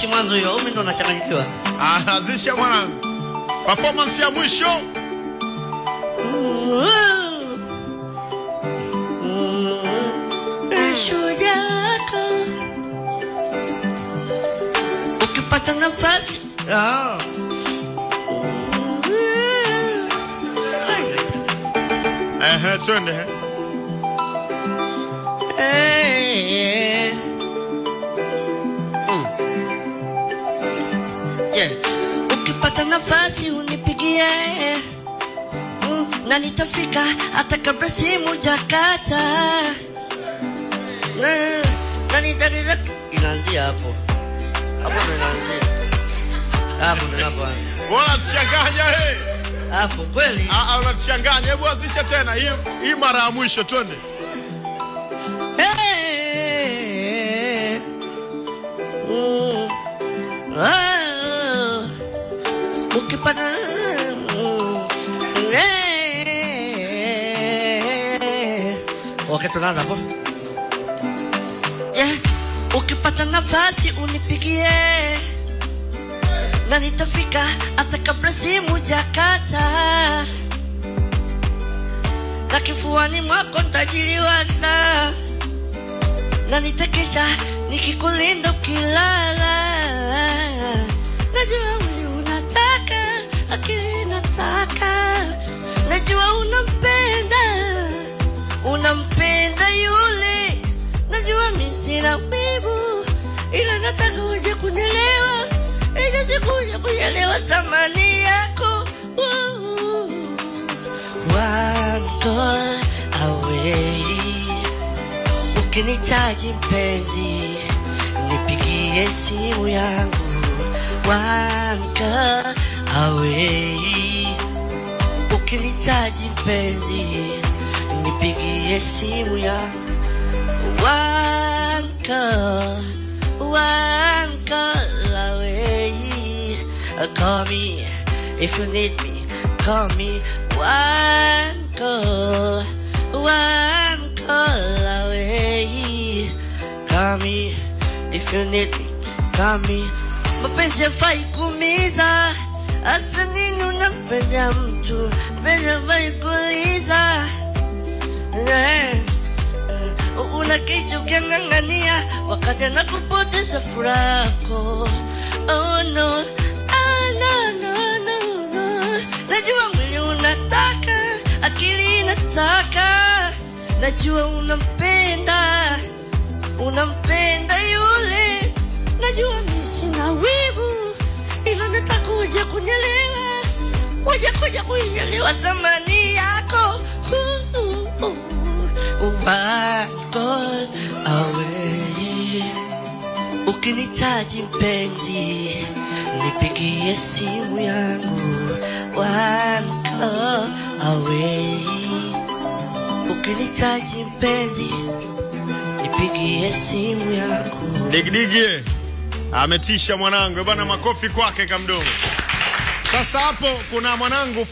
Anzishi mwanzo hiyo, mimi ndo nachanganyikiwa. Anzisha mwanangu. Performance ya mwisho. Shujako ukipata nafasi twende ukipata nafasi unipigie na nitafika hata kabla simu jakata na nitafika inaanzia hapo ndo inaanzia hapo ndo hapo bora tuchanganya hapo kweli unachanganya. Hebu anzisha tena hii mara ya mwisho twende. Ukipata tunaanza hapo. Ukipata nafasi unipigie na nitafika hata kabla simu jakata na kifuani mwako nitajiliwaza na nitakesha nikikulinda ukilala. Najua wewe unataka, akili nataka, najua unampenda yule, najua mimi sina wivu, ila nataka uje kunielewa, ila sikuja kuelewa thamani yako. One call away, ukinihitaji mpenzi nipigie simu yangu. One call away, ukinihitaji mpenzi nipigie simu yangu. One call away, call me if you need me, call me. One call away, call me if you need me, call me. Mapenzi yafai kuumiza, asa nini unampenda mtu, mapenzi yafai kuuliza. Unakesha ukiangangania wakati anakupoteza furaha yako. Oh no, najua mwili unataka, akili inataka, najua unampenda yule, najua mimi sina wivu, ila nataka uje kunielewa, uje kuielewa thamani yako. One call away, ukinihitaji mpenzi nipigie simu yangu. One call away, ukinihitaji mpenzi nipigie simu yangu. Digidigi ametisha mwanangu bana, makofi kwake kamdomo. Sasa hapo kuna mwanangu